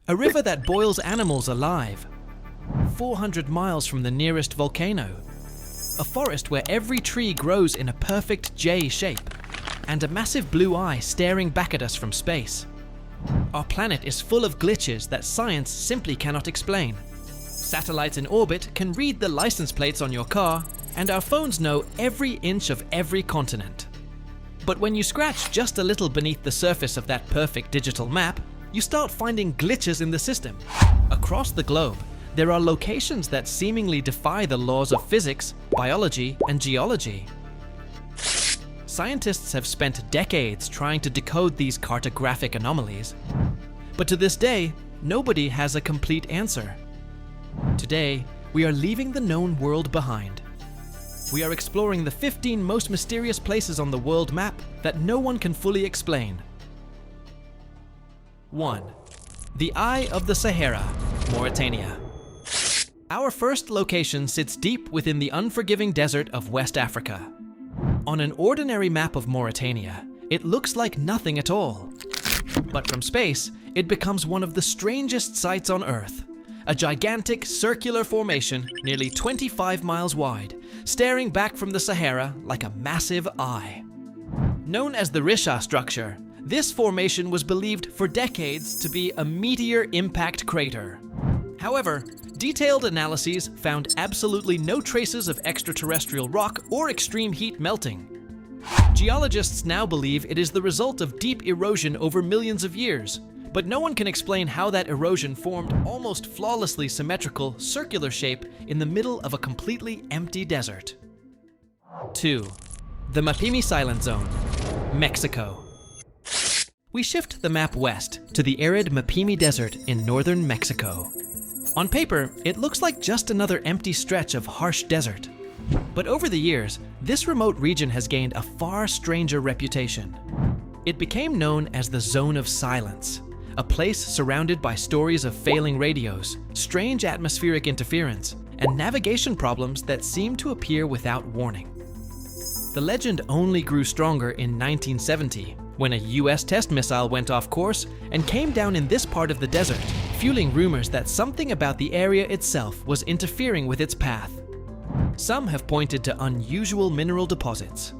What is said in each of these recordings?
a river that boils animals alive, 400 miles from the nearest volcano, a forest where every tree grows in a perfect J shape, and a massive blue eye staring back at us from space. Our planet is full of glitches that science simply cannot explain. Satellites in orbit can read the license plates on your car, and our phones know every inch of every continent. But when you scratch just a little beneath the surface of that perfect digital map, you start finding glitches in the system. Across the globe, there are locations that seemingly defy the laws of physics, biology, and geology. Scientists have spent decades trying to decode these cartographic anomalies, but to this day, nobody has a complete answer. Today, we are leaving the known world behind. We are exploring the 15 most mysterious places on the world map that no one can fully explain. 1. The Eye of the Sahara, Mauritania. Our first location sits deep within the unforgiving desert of West Africa. On an ordinary map of Mauritania, it looks like nothing at all. But from space, it becomes one of the strangest sights on Earth. A gigantic circular formation nearly 25 miles wide, staring back from the Sahara like a massive eye. Known as the Risha structure, this formation was believed for decades to be a meteor impact crater. However, detailed analyses found absolutely no traces of extraterrestrial rock or extreme heat melting. Geologists now believe it is the result of deep erosion over millions of years, but no one can explain how that erosion formed almost flawlessly symmetrical circular shape in the middle of a completely empty desert. 2. The Mapimi Silent Zone, Mexico. We shift the map west to the arid Mapimi Desert in northern Mexico. On paper, it looks like just another empty stretch of harsh desert. But over the years, this remote region has gained a far stranger reputation. It became known as the Zone of Silence, a place surrounded by stories of failing radios, strange atmospheric interference, and navigation problems that seem to appear without warning. The legend only grew stronger in 1970, when a US test missile went off course and came down in this part of the desert, fueling rumors that something about the area itself was interfering with its path. Some have pointed to unusual mineral deposits.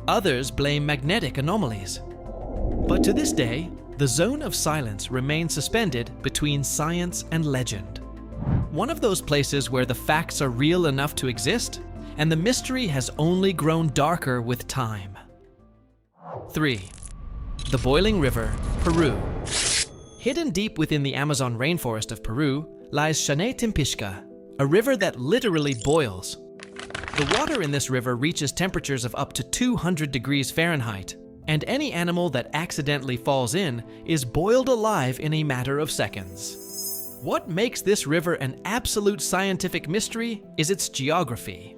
Others blame magnetic anomalies. But to this day, the Zone of Silence remains suspended between science and legend. One of those places where the facts are real enough to exist, and the mystery has only grown darker with time. 3. The Boiling River, Peru. Hidden deep within the Amazon rainforest of Peru lies Timpishka, a river that literally boils. The water in this river reaches temperatures of up to 200 degrees Fahrenheit, and any animal that accidentally falls in is boiled alive in a matter of seconds. What makes this river an absolute scientific mystery is its geography.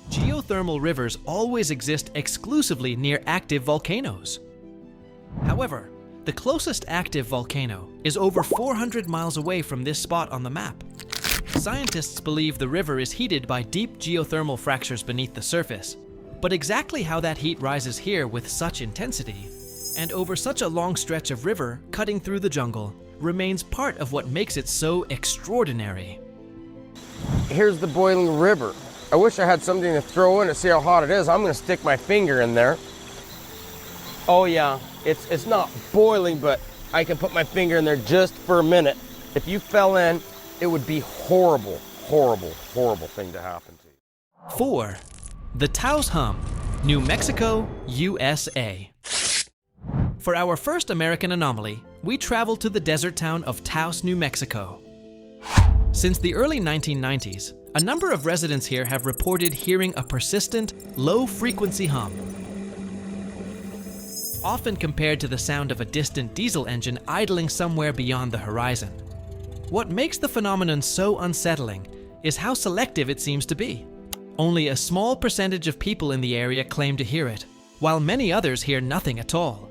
Geothermal rivers always exist exclusively near active volcanoes. However, the closest active volcano is over 400 miles away from this spot on the map. Scientists believe the river is heated by deep geothermal fractures beneath the surface. But exactly how that heat rises here with such intensity, and over such a long stretch of river cutting through the jungle, remains part of what makes it so extraordinary. Here's the boiling river. I wish I had something to throw in to see how hot it is. I'm gonna stick my finger in there. Oh yeah, it's not boiling, but I can put my finger in there just for a minute. If you fell in, it would be horrible, horrible, horrible thing to happen to you. 4. The Taos Hum, New Mexico, USA. For our first American anomaly, we traveled to the desert town of Taos, New Mexico. Since the early 1990s, a number of residents here have reported hearing a persistent, low-frequency hum. Often compared to the sound of a distant diesel engine idling somewhere beyond the horizon. What makes the phenomenon so unsettling is how selective it seems to be. Only a small percentage of people in the area claim to hear it, while many others hear nothing at all.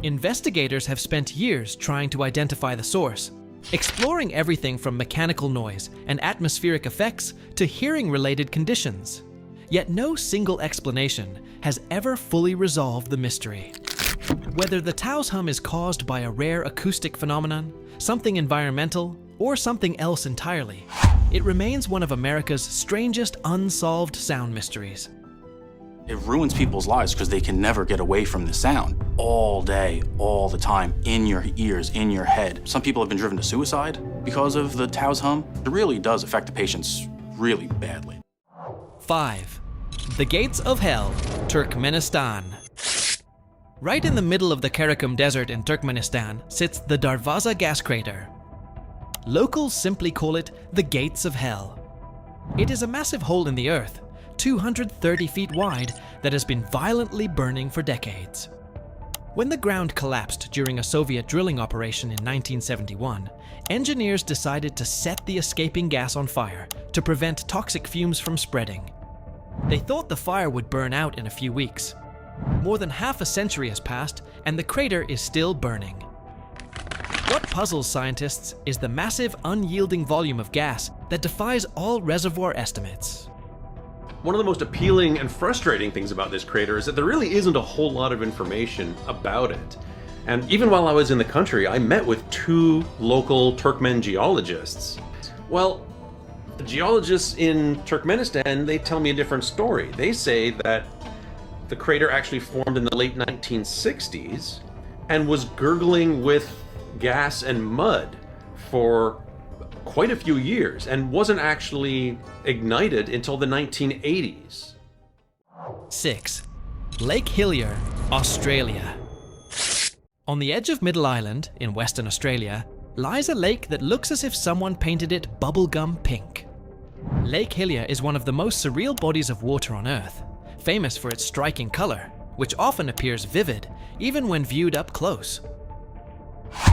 Investigators have spent years trying to identify the source, exploring everything from mechanical noise and atmospheric effects to hearing-related conditions. Yet no single explanation has ever fully resolved the mystery. Whether the Taos Hum is caused by a rare acoustic phenomenon, something environmental, or something else entirely, it remains one of America's strangest unsolved sound mysteries. It ruins people's lives because they can never get away from the sound. All day, all the time, in your ears, in your head. Some people have been driven to suicide because of the Taos Hum. It really does affect the patients really badly. 5. The Gates of Hell, Turkmenistan. Right in the middle of the Karakum Desert in Turkmenistan sits the Darvaza gas crater. Locals simply call it the Gates of Hell. It is a massive hole in the earth, 230 feet wide, that has been violently burning for decades. When the ground collapsed during a Soviet drilling operation in 1971, engineers decided to set the escaping gas on fire to prevent toxic fumes from spreading. They thought the fire would burn out in a few weeks. More than half a century has passed, and the crater is still burning. What puzzles scientists is the massive, unyielding volume of gas that defies all reservoir estimates. One of the most appealing and frustrating things about this crater is that there really isn't a whole lot of information about it. And even while I was in the country, I met with 2 local Turkmen geologists. Well, the geologists in Turkmenistan, they tell me a different story. They say that the crater actually formed in the late 1960s and was gurgling with gas and mud for quite a few years and wasn't actually ignited until the 1980s. 6. Lake Hillier, Australia. On the edge of Middle Island, in Western Australia, lies a lake that looks as if someone painted it bubblegum pink. Lake Hillier is one of the most surreal bodies of water on Earth, famous for its striking color, which often appears vivid, even when viewed up close.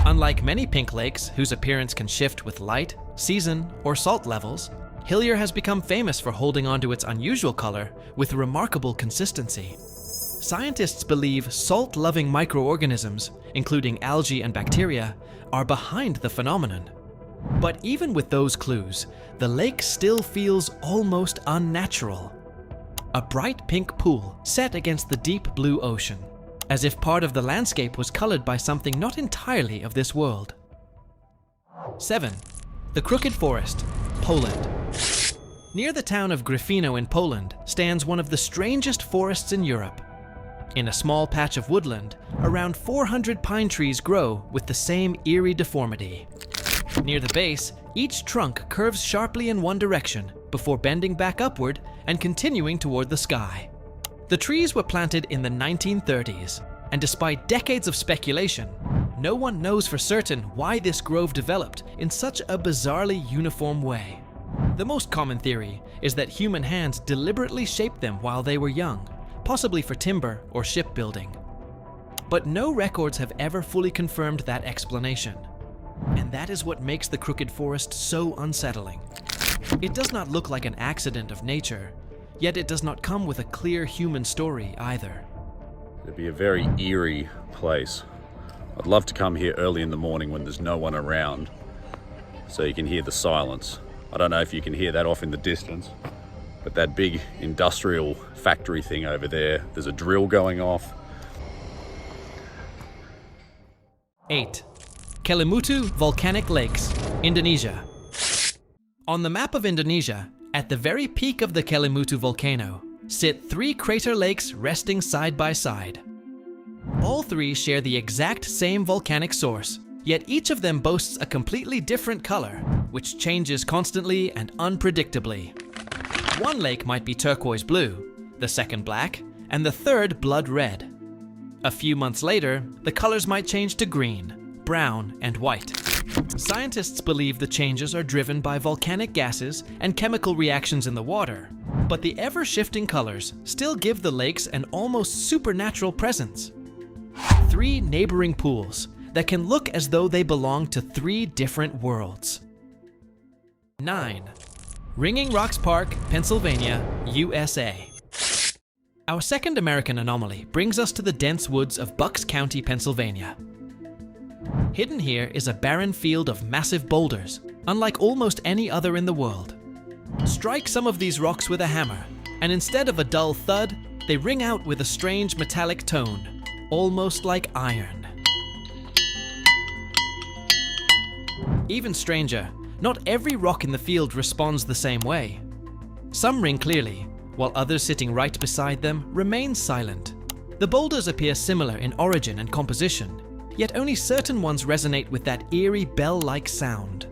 Unlike many pink lakes whose appearance can shift with light, season, or salt levels, Hillier has become famous for holding on to its unusual color with remarkable consistency. Scientists believe salt-loving microorganisms, including algae and bacteria, are behind the phenomenon. But even with those clues, the lake still feels almost unnatural. A bright pink pool set against the deep blue ocean, as if part of the landscape was colored by something not entirely of this world. 7. The Crooked Forest, Poland. Near the town of Gryfino in Poland stands one of the strangest forests in Europe. In a small patch of woodland, around 400 pine trees grow with the same eerie deformity. Near the base, each trunk curves sharply in one direction before bending back upward and continuing toward the sky. The trees were planted in the 1930s, and despite decades of speculation, no one knows for certain why this grove developed in such a bizarrely uniform way. The most common theory is that human hands deliberately shaped them while they were young, possibly for timber or shipbuilding. But no records have ever fully confirmed that explanation. And that is what makes the Crooked Forest so unsettling. It does not look like an accident of nature, yet it does not come with a clear human story either. It'd be a very eerie place. I'd love to come here early in the morning when there's no one around, so you can hear the silence. I don't know if you can hear that off in the distance, but that big industrial factory thing over there, there's a drill going off. 8. Kelimutu Volcanic Lakes, Indonesia. On the map of Indonesia, at the very peak of the Kelimutu volcano, sit 3 crater lakes resting side by side. All 3 share the exact same volcanic source, yet each of them boasts a completely different color, which changes constantly and unpredictably. One lake might be turquoise blue, the second black, and the third blood red. A few months later, the colors might change to green, brown, and white. Scientists believe the changes are driven by volcanic gases and chemical reactions in the water, but the ever-shifting colors still give the lakes an almost supernatural presence. 3 neighboring pools that can look as though they belong to 3 different worlds. 9. Ringing Rocks Park, Pennsylvania, USA. Our second American anomaly brings us to the dense woods of Bucks County, Pennsylvania. Hidden here is a barren field of massive boulders, unlike almost any other in the world. Strike some of these rocks with a hammer, and instead of a dull thud, they ring out with a strange metallic tone, almost like iron. Even stranger, not every rock in the field responds the same way. Some ring clearly, while others sitting right beside them remain silent. The boulders appear similar in origin and composition, yet only certain ones resonate with that eerie bell-like sound.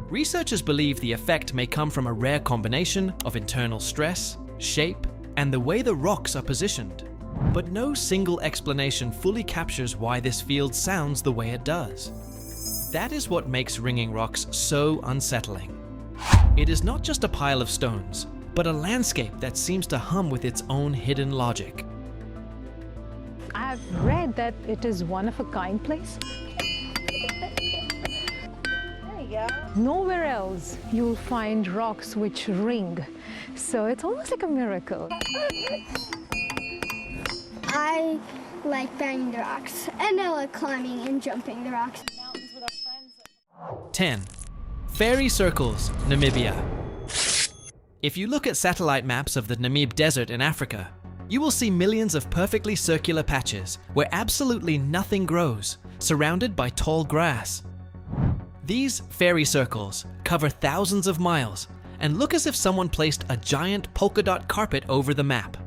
Researchers believe the effect may come from a rare combination of internal stress, shape, and the way the rocks are positioned. But no single explanation fully captures why this field sounds the way it does. That is what makes ringing rocks so unsettling. It is not just a pile of stones, but a landscape that seems to hum with its own hidden logic. I've read that it is one of a kind place. There you go. Nowhere else you'll find rocks which ring. So it's almost like a miracle. I like banging the rocks, and I like climbing and jumping the rocks. 10. Fairy circles, Namibia. If you look at satellite maps of the Namib Desert in Africa, you will see millions of perfectly circular patches where absolutely nothing grows, surrounded by tall grass. These fairy circles cover thousands of miles and look as if someone placed a giant polka dot carpet over the map.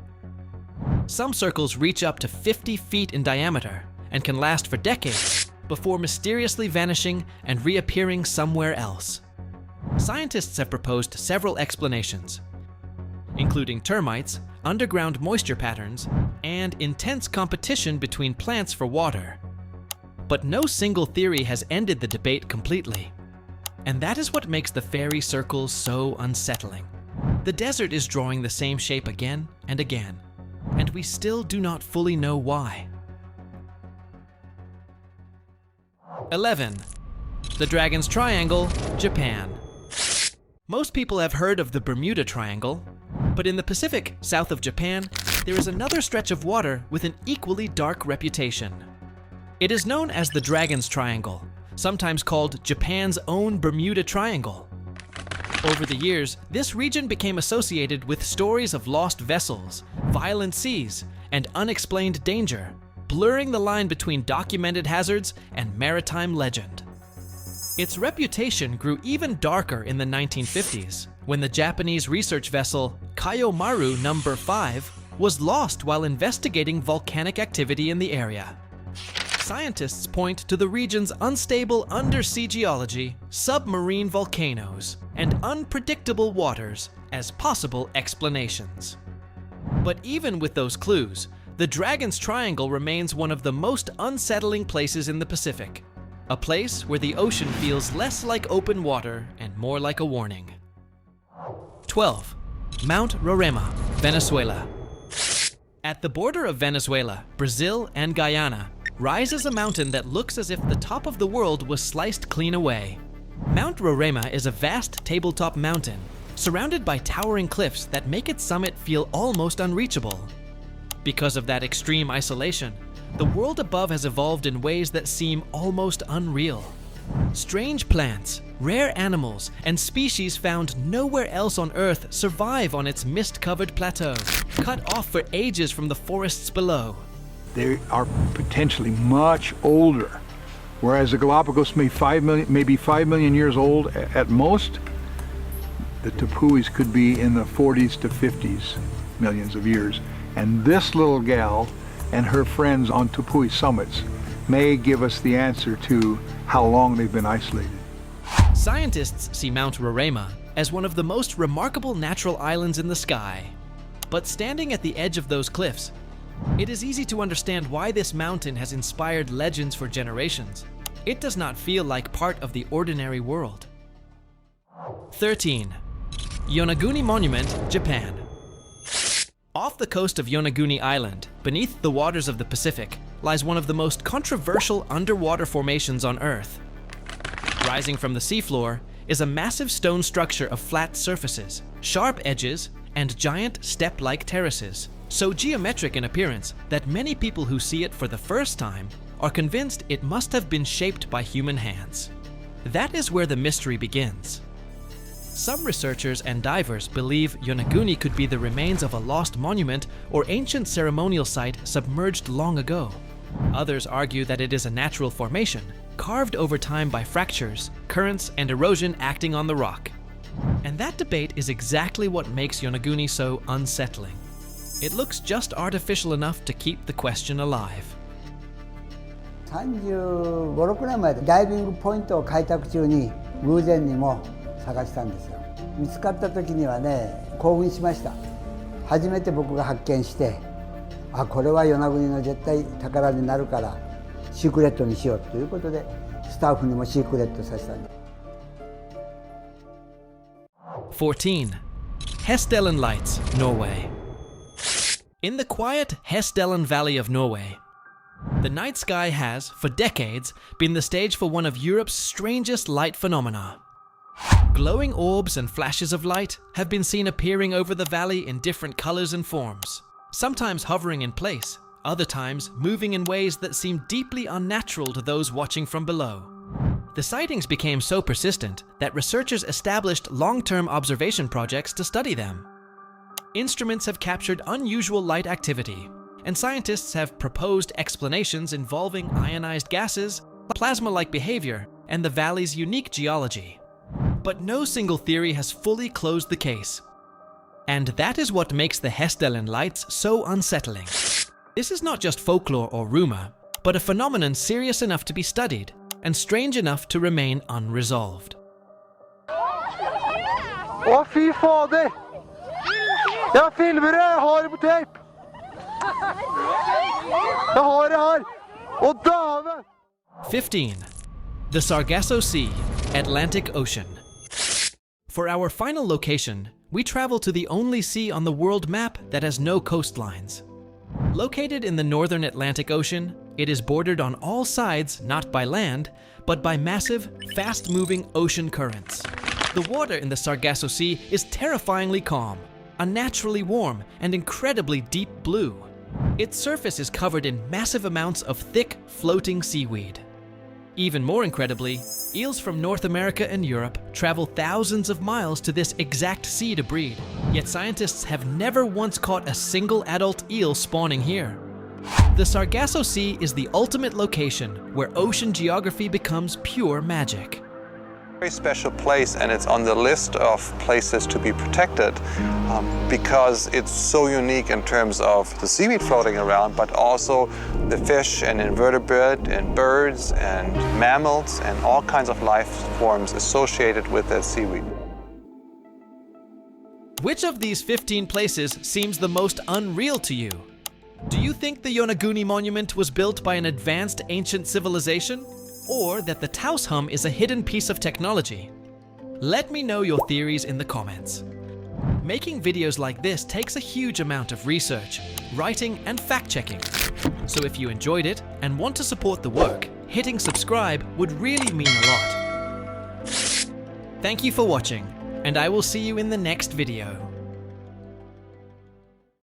Some circles reach up to 50 feet in diameter and can last for decades before mysteriously vanishing and reappearing somewhere else. Scientists have proposed several explanations, including termites, underground moisture patterns, and intense competition between plants for water. But no single theory has ended the debate completely. And that is what makes the fairy circles so unsettling. The desert is drawing the same shape again and again, and we still do not fully know why. 11. The Dragon's Triangle, Japan. Most people have heard of the Bermuda Triangle, but in the Pacific, south of Japan, there is another stretch of water with an equally dark reputation. It is known as the Dragon's Triangle, sometimes called Japan's own Bermuda Triangle. Over the years, this region became associated with stories of lost vessels, violent seas, and unexplained danger, blurring the line between documented hazards and maritime legend. Its reputation grew even darker in the 1950s, when the Japanese research vessel Kayomaru No. 5 was lost while investigating volcanic activity in the area. Scientists point to the region's unstable undersea geology, submarine volcanoes, and unpredictable waters as possible explanations. But even with those clues, the Dragon's Triangle remains one of the most unsettling places in the Pacific. A place where the ocean feels less like open water and more like a warning. 12. Mount Roraima, Venezuela. At the border of Venezuela, Brazil, and Guyana, rises a mountain that looks as if the top of the world was sliced clean away. Mount Roraima is a vast tabletop mountain, surrounded by towering cliffs that make its summit feel almost unreachable. Because of that extreme isolation, the world above has evolved in ways that seem almost unreal. Strange plants, rare animals, and species found nowhere else on Earth survive on its mist-covered plateau, cut off for ages from the forests below. They are potentially much older. Whereas the Galapagos may be 5 million years old at most, the Tepuis could be in the 40s to 50s millions of years. And this little gal and her friends on Tepui summits may give us the answer to how long they've been isolated. Scientists see Mount Roraima as one of the most remarkable natural islands in the sky. But standing at the edge of those cliffs, it is easy to understand why this mountain has inspired legends for generations. It does not feel like part of the ordinary world. 13. Yonaguni Monument, Japan. Off the coast of Yonaguni Island, beneath the waters of the Pacific, lies one of the most controversial underwater formations on Earth. Rising from the seafloor is a massive stone structure of flat surfaces, sharp edges, and giant step-like terraces, so geometric in appearance that many people who see it for the first time are convinced it must have been shaped by human hands. That is where the mystery begins. Some researchers and divers believe Yonaguni could be the remains of a lost monument or ancient ceremonial site submerged long ago. Others argue that it is a natural formation, carved over time by fractures, currents, and erosion acting on the rock. And that debate is exactly what makes Yonaguni so unsettling. It looks just artificial enough to keep the question alive. 35、6年前でダイビングポイントを開拓中に偶然にも探したんですよ。見つかった時にはね、興奮しました。初めて僕が発見して、あ、これは与那国の絶対宝になるからシークレットにしようということで、スタッフにもシークレットさせたんです。14. Hessdalen Lights, Norway. In the quiet Hessdalen Valley of Norway, the night sky has, for decades, been the stage for one of Europe's strangest light phenomena. Glowing orbs and flashes of light have been seen appearing over the valley in different colors and forms, sometimes hovering in place, other times moving in ways that seem deeply unnatural to those watching from below. The sightings became so persistent that researchers established long-term observation projects to study them. Instruments have captured unusual light activity, and scientists have proposed explanations involving ionized gases, plasma-like behavior, and the valley's unique geology. But no single theory has fully closed the case. And that is what makes the Hessdalen lights so unsettling. This is not just folklore or rumor, but a phenomenon serious enough to be studied, and strange enough to remain unresolved. Å, fy fader! Jeg filmer det! Jeg har det på tape! Jeg har det her! Å, dæven! 15. The Sargasso Sea, Atlantic Ocean. For our final location, we travel to the only sea on the world map that has no coastlines. Located in the northern Atlantic Ocean, it is bordered on all sides not by land, but by massive, fast-moving ocean currents. The water in the Sargasso Sea is terrifyingly calm, unnaturally warm, and incredibly deep blue. Its surface is covered in massive amounts of thick, floating seaweed. Even more incredibly, eels from North America and Europe travel thousands of miles to this exact sea to breed, yet scientists have never once caught a single adult eel spawning here. The Sargasso Sea is the ultimate location where ocean geography becomes pure magic. Very special place, and it's on the list of places to be protected because it's so unique in terms of the seaweed floating around, but also the fish and invertebrate and birds and mammals and all kinds of life forms associated with that seaweed. Which of these 15 places seems the most unreal to you? Do you think the Yonaguni monument was built by an advanced ancient civilization? Or that the Taos Hum is a hidden piece of technology? Let me know your theories in the comments. Making videos like this takes a huge amount of research, writing, and fact-checking. So if you enjoyed it and want to support the work, hitting subscribe would really mean a lot. Thank you for watching, and I will see you in the next video.